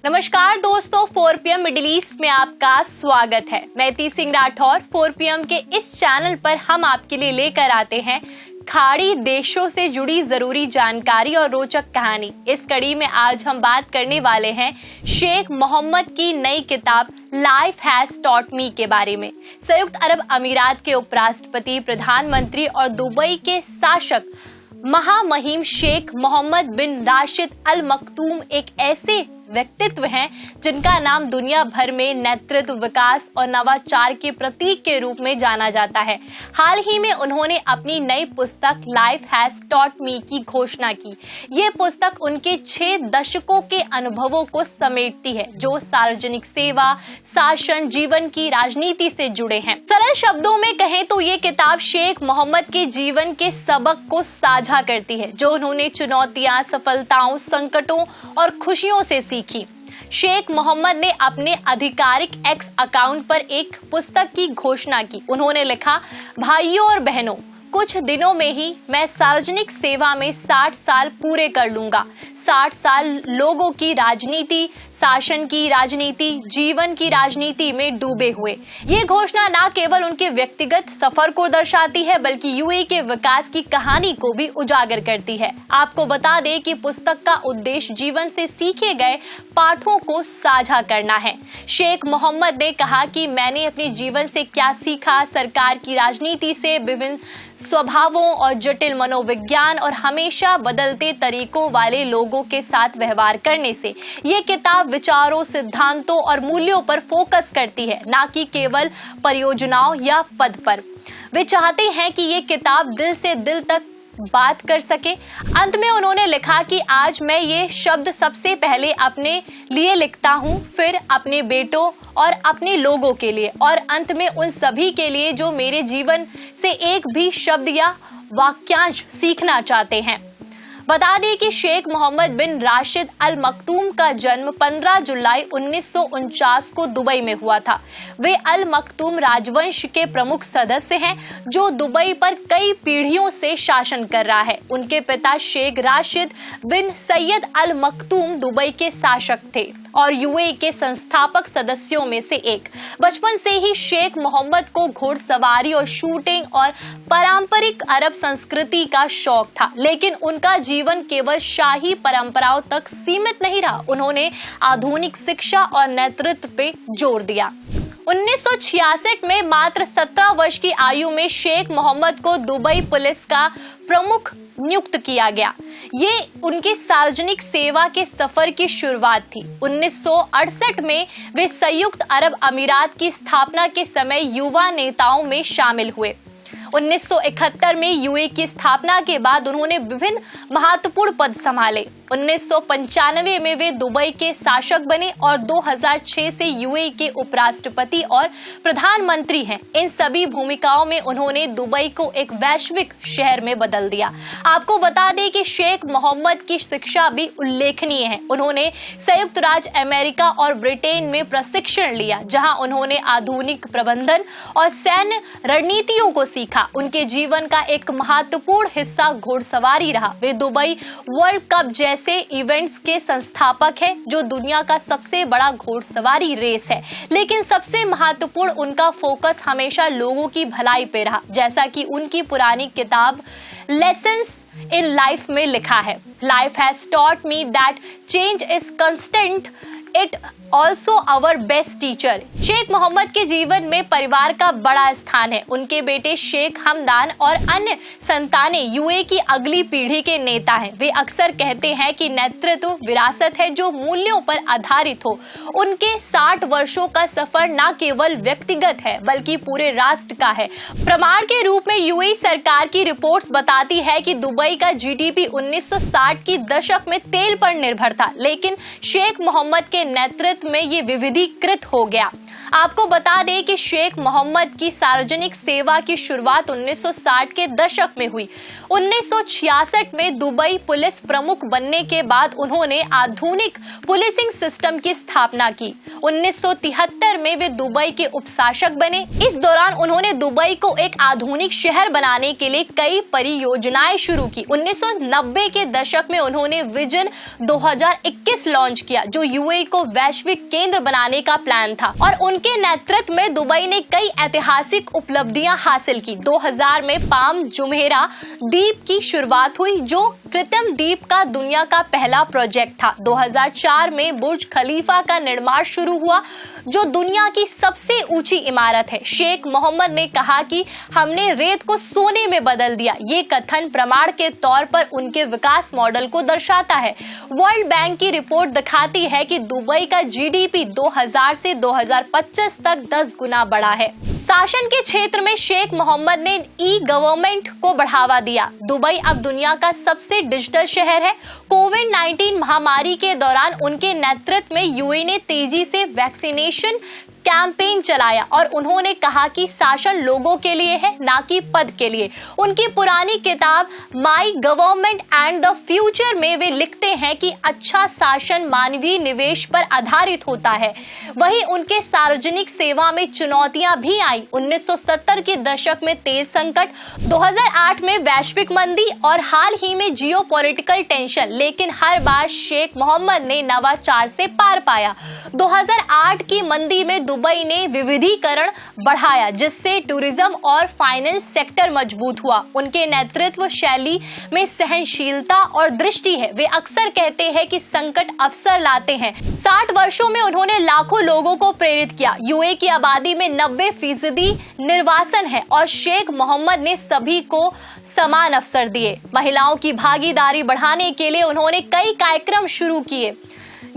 नमस्कार दोस्तों, 4 PM middle east में आपका स्वागत है। मैं टी सिंह राठौर। 4 PM के इस चैनल पर हम आपके लिए लेकर आते हैं खाड़ी देशों से जुड़ी जरूरी जानकारी और रोचक कहानी। इस कड़ी में आज हम बात करने वाले हैं शेख मोहम्मद की नई किताब लाइफ हैज टॉट मी के बारे में। संयुक्त अरब अमीरात के उपराष्ट्रपति, प्रधानमंत्री और दुबई के शासक महामहिम शेख मोहम्मद बिन राशिद अल मक्तूम एक ऐसे व्यक्तित्व हैं जिनका नाम दुनिया भर में नेतृत्व, विकास और नवाचार के प्रतीक के रूप में जाना जाता है। हाल ही में उन्होंने अपनी नई पुस्तक लाइफ हैज टॉट मी की घोषणा की। ये पुस्तक उनके 6 दशकों के अनुभवों को समेटती है जो सार्वजनिक सेवा, शासन, जीवन की राजनीति से जुड़े हैं। सरल शब्दों में कहें तो ये किताब शेख मोहम्मद के जीवन के सबक को साझा करती है जो उन्होंने चुनौतियां, सफलताओं, संकटों और खुशियों से सीखी। शेख मोहम्मद ने अपने आधिकारिक एक्स अकाउंट पर एक पुस्तक की घोषणा की। उन्होंने लिखा, भाइयों और बहनों, कुछ दिनों में ही मैं सार्वजनिक सेवा में 60 साल पूरे कर लूंगा। 60 साल लोगों की राजनीति, शासन की राजनीति, जीवन की राजनीति में डूबे हुए। ये घोषणा न केवल उनके व्यक्तिगत सफर को दर्शाती है बल्कि यूएई के विकास की कहानी को भी उजागर करती है। आपको बता दें कि पुस्तक का उद्देश्य जीवन से सीखे गए पाठों को साझा करना है। शेख मोहम्मद ने कहा कि मैंने अपने जीवन से क्या सीखा, सरकार की राजनीति से, विभिन्न स्वभावों और जटिल मनोविज्ञान और हमेशा बदलते तरीकों वाले लोगों के साथ व्यवहार करने से। ये किताब विचारों, सिद्धांतों और मूल्यों पर फोकस करती है, न कि केवल परियोजनाओं या पद पर। वे चाहते हैं कि ये किताब दिल से दिल तक बात कर सके। अंत में उन्होंने लिखा कि आज मैं ये शब्द सबसे पहले अपने लिए लिखता हूँ, फिर अपने बेटों और अपने लोगों के लिए, और अंत में उन सभी के लिए जो मेरे जीवन से एक भी शब्द या वाक्यांश सीखना चाहते हैं। बता दें कि शेख मोहम्मद बिन राशिद अल मक्तूम का जन्म 15 जुलाई 1949 को दुबई में हुआ था। वे अल मक्तूम राजवंश के प्रमुख सदस्य हैं जो दुबई पर कई पीढ़ियों से शासन कर रहा है। उनके पिता शेख राशिद बिन सैयद अल मक्तूम दुबई के शासक थे और यूएई के संस्थापक सदस्यों में से एक। बचपन से ही शेख मोहम्मद को घुड़सवारी और शूटिंग और पारंपरिक अरब संस्कृति का शौक था, लेकिन उनका जीवन केवल शाही परंपराओं तक सीमित नहीं रहा। उन्होंने आधुनिक शिक्षा और नेतृत्व पे जोर दिया। 1966 में मात्र 17 वर्ष की आयु में शेख मोहम्मद को दुबई पुलिस का प्रमुख नियुक्त किया गया। ये उनके सार्वजनिक सेवा के सफर की शुरुआत थी। 1968 में वे संयुक्त अरब अमीरात की स्थापना के समय युवा नेताओं में शामिल हुए। 1971 में यूएई की स्थापना के बाद उन्होंने विभिन्न महत्वपूर्ण पद संभाले। 1995 में वे दुबई के शासक बने और 2006 से यूएई के उपराष्ट्रपति और प्रधानमंत्री हैं। इन सभी भूमिकाओं में उन्होंने दुबई को एक वैश्विक शहर में बदल दिया। आपको बता दें कि शेख मोहम्मद की शिक्षा भी उल्लेखनीय है। उन्होंने संयुक्त राज्य अमेरिका और ब्रिटेन में प्रशिक्षण लिया, जहां उन्होंने आधुनिक प्रबंधन और सैन्य रणनीतियों को सीखा। उनके जीवन का एक महत्वपूर्ण हिस्सा घुड़सवारी रहा। वे दुबई वर्ल्ड कप जैसे इवेंट्स के संस्थापक हैं, जो दुनिया का सबसे बड़ा घुड़सवारी रेस है। लेकिन सबसे महत्वपूर्ण उनका फोकस हमेशा लोगों की भलाई पे रहा, जैसा कि उनकी पुरानी किताब लेसन्स इन लाइफ में लिखा है। Life has taught me that change is constant, it also our best teacher. Sheikh Mohammed के जीवन में परिवार का बड़ा स्थान है। उनके बेटे शेख हमदान और अन्य संतानें यूएई की अगली पीढ़ी के नेता हैं। वे अक्सर कहते हैं कि नेतृत्व विरासत है जो मूल्यों पर आधारित हो। उनके 60 वर्षों का सफर न केवल व्यक्तिगत है बल्कि पूरे राष्ट्र का है। प्रमाण के रूप में यूएई सरकार की रिपोर्ट्स बताती है कि दुबई का जीडीपी 1960 की दशक में तेल पर निर्भर था, लेकिन शेख मोहम्मद के नेतृत्व में ये विविधीकृत हो गया। आपको बता दें कि शेख मोहम्मद की सार्वजनिक सेवा की शुरुआत 1960 के दशक में हुई। 1966 में दुबई पुलिस प्रमुख बनने के बाद उन्होंने आधुनिक पुलिसिंग सिस्टम की स्थापना की। 1973 में वे दुबई के उपशासक बने। इस दौरान उन्होंने दुबई को एक आधुनिक शहर बनाने के लिए कई परियोजनाएं शुरू की। 1990 के दशक में उन्होंने विजन 2021 लॉन्च किया, जो यूएई को वैश्विक केंद्र बनाने का प्लान था, और उनके नेतृत्व में दुबई ने कई ऐतिहासिक उपलब्धियां हासिल की। 2000 में पाम जुमेराह द्वीप की शुरुआत हुई, जो कृत्रिम द्वीप का दुनिया का पहला प्रोजेक्ट था। 2004 में बुर्ज खलीफा का निर्माण शुरू हुआ, जो दुनिया की सबसे ऊंची इमारत है। शेख मोहम्मद ने कहा कि हमने रेत को सोने में बदल दिया। ये कथन प्रमाण के तौर पर उनके विकास मॉडल को दर्शाता है। वर्ल्ड बैंक की रिपोर्ट दिखाती है कि दुबई का जीडीपी 2000 से 2025 तक 10 गुना बढ़ा है। शासन के क्षेत्र में शेख मोहम्मद ने ई गवर्नमेंट को बढ़ावा दिया। दुबई अब दुनिया का सबसे डिजिटल शहर है। कोविड-19 महामारी के दौरान उनके नेतृत्व में यूएई ने तेजी से वैक्सीनेशन कैंपेन चलाया, और उन्होंने कहा कि शासन लोगों के लिए है, ना कि पद के लिए। उनकी पुरानी किताब my government and the future में वे लिखते हैं कि अच्छा शासन मानवीय निवेश पर आधारित होता है। वहीं उनके सार्वजनिक सेवा में चुनौतियां भी आई। 1970 के दशक में तेज संकट, 2008 में वैश्विक मंदी और हाल ही में जियोपॉलिटिकल टेंशन, लेकिन हर बार शेख मोहम्मद ने नवाचार से पार पाया। 2008 की मंदी में दुबई ने विविधीकरण बढ़ाया, जिससे टूरिज्म और फाइनेंस सेक्टर मजबूत हुआ। उनके नेतृत्व शैली में सहनशीलता और दृष्टि है। वे अक्सर कहते हैं कि संकट अवसर लाते हैं। 60 वर्षों में उन्होंने लाखों लोगों को प्रेरित किया। यूएई की आबादी में 90% निर्वासन है, और शेख मोहम्मद ने सभी को समान अवसर दिए। महिलाओं की भागीदारी बढ़ाने के लिए उन्होंने कई कार्यक्रम शुरू किए।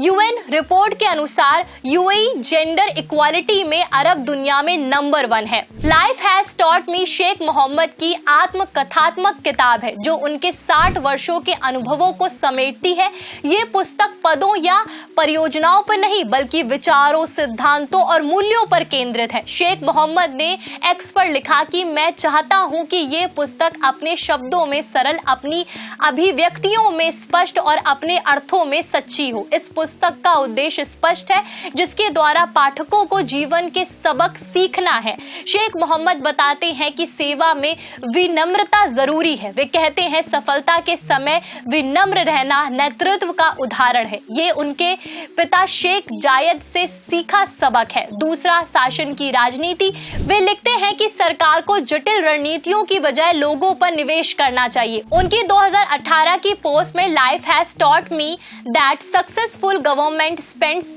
यूएन रिपोर्ट के अनुसार यूएई जेंडर इक्वालिटी में अरब दुनिया में नंबर 1 है। Life has taught me Sheikh Mohammed की आत्मकथात्मक किताब है, जो उनके 60 वर्षों के अनुभवों को समेटती है। ये पुस्तक पदों या परियोजनाओं पर नहीं, बल्कि विचारों, सिद्धांतों और मूल्यों पर केंद्रित है। शेख मोहम्मद ने एक्स पर लिखा कि मैं चाहता हूं कि ये पुस्तक अपने शब्दों में सरल, अपनी अभिव्यक्तियों में स्पष्ट और अपने अर्थों में सच्ची हो। इस पुस्तक का उद्देश्य स्पष्ट है, जिसके द्वारा पाठकों को जीवन के सबक सीखना है। शेख मोहम्मद बताते हैं कि सेवा में विनम्रता जरूरी है। वे कहते हैं सफलता के समय विनम्र रहना नेतृत्व का उदाहरण है। ये उनके पिता शेख जायद से सीखा सबक है। दूसरा, शासन की राजनीति। वे लिखते हैं कि सरकार को जटिल रणनीतियों की बजाय लोगों पर निवेश करना चाहिए। उनकी 2018 की पोस्ट में life has taught me that successful government spends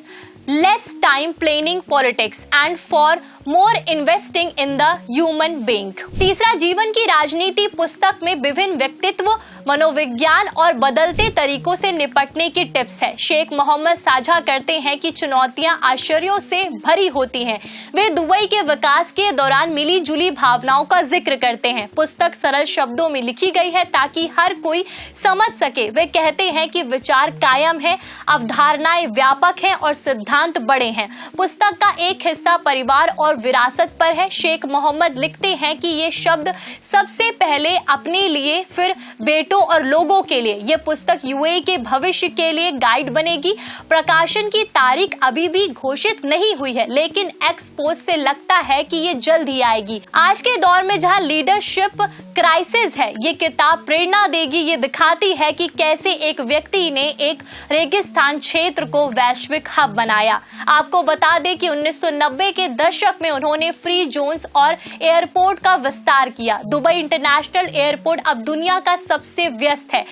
less time planning politics and for more investing in the human being। तीसरा, जीवन की राजनीति पुस्तक में विभिन्न व्यक्तित्व, मनोविज्ञान और बदलते तरीकों से निपटने की टिप्स है। शेख मोहम्मद साझा करते हैं कि चुनौतियां आश्चर्यों से भरी होती हैं। वे दुबई के विकास के दौरान मिली जुली भावनाओं का जिक्र करते हैं। पुस्तक सरल शब्दों में लिखी गई है ताकि हर कोई समझ सके। वे कहते हैं कि विचार कायम है, अवधारणाएं व्यापक हैं और सिद्धांत बड़े हैं। पुस्तक का एक हिस्सा परिवार और विरासत पर है। शेख मोहम्मद लिखते हैं कि ये शब्द सबसे पहले अपने लिए, फिर बेटों और लोगों के लिए। ये पुस्तक यूएई के भविष्य के लिए गाइड बनेगी। प्रकाशन की तारीख अभी भी घोषित नहीं हुई है, लेकिन एक्सपोज से लगता है कि ये जल्द ही आएगी। आज के दौर में जहां लीडरशिप क्राइसिस है, ये किताब प्रेरणा देगी। ये दिखाती है कि कैसे एक व्यक्ति ने एक रेगिस्तान क्षेत्र को वैश्विक हब बनाया। आपको बता दें कि 1990 के दशक में उन्होंने फ्री जोन्स और एयरपोर्ट का विस्तार किया। दुबई इंटरनेशनल एयरपोर्ट अब दुनिया का सबसे व्यस्त है,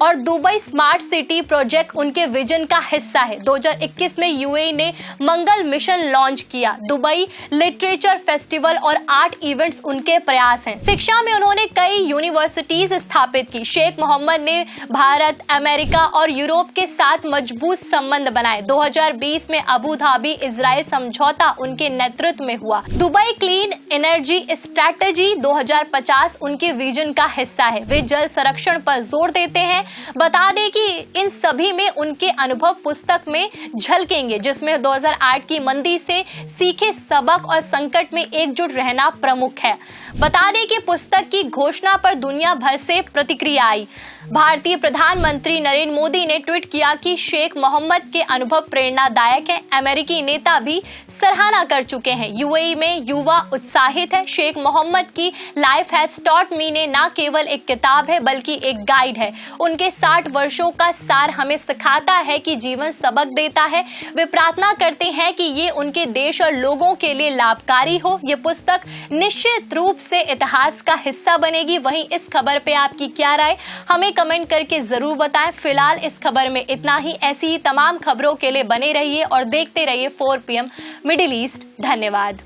और दुबई स्मार्ट सिटी प्रोजेक्ट उनके विजन का हिस्सा है। 2021 में यूएई ने मंगल मिशन लॉन्च किया। दुबई लिटरेचर फेस्टिवल और आर्ट इवेंट्स उनके प्रयास हैं। शिक्षा में उन्होंने कई यूनिवर्सिटीज स्थापित की। शेख मोहम्मद ने भारत, अमेरिका और यूरोप के साथ मजबूत संबंध बनाए। 2020 में अबू धाबी इजराइल समझौता उनके नेतृत्व में हुआ। दुबई क्लीन एनर्जी स्ट्रैटेजी 2050 उनके विजन का हिस्सा है। वे जल संरक्षण पर जोर देते हैं। बता दें कि इन सभी में उनके अनुभव पुस्तक में झलकेंगे, जिसमें 2008 की मंदी से सीखे सबक और संकट में एकजुट रहना प्रमुख है। बता दें कि पुस्तक की घोषणा पर दुनिया भर से प्रतिक्रिया आई। भारतीय प्रधानमंत्री नरेंद्र मोदी ने ट्वीट किया कि शेख मोहम्मद के अनुभव प्रेरणादायक है। अमेरिकी नेता भी सराहना कर चुके हैं। यूएई में युवा उत्साहित है। शेख मोहम्मद की लाइफ हैज टॉट मी ने न केवल एक किताब है बल्कि एक गाइड है। उनके 60 वर्षों का सार हमें सिखाता है कि जीवन सबक देता है। वे प्रार्थना करते हैं कि ये उनके देश और लोगों के लिए लाभकारी हो। ये पुस्तक निश्चित रूप से इतिहास का हिस्सा बनेगी। वहीं इस खबर पे आपकी क्या राय, हमें कमेंट करके जरूर बताएं। फिलहाल इस खबर में इतना ही। ऐसी ही तमाम खबरों के लिए बने रहिए और देखते रहिए 4 PM मिडिल ईस्ट। धन्यवाद।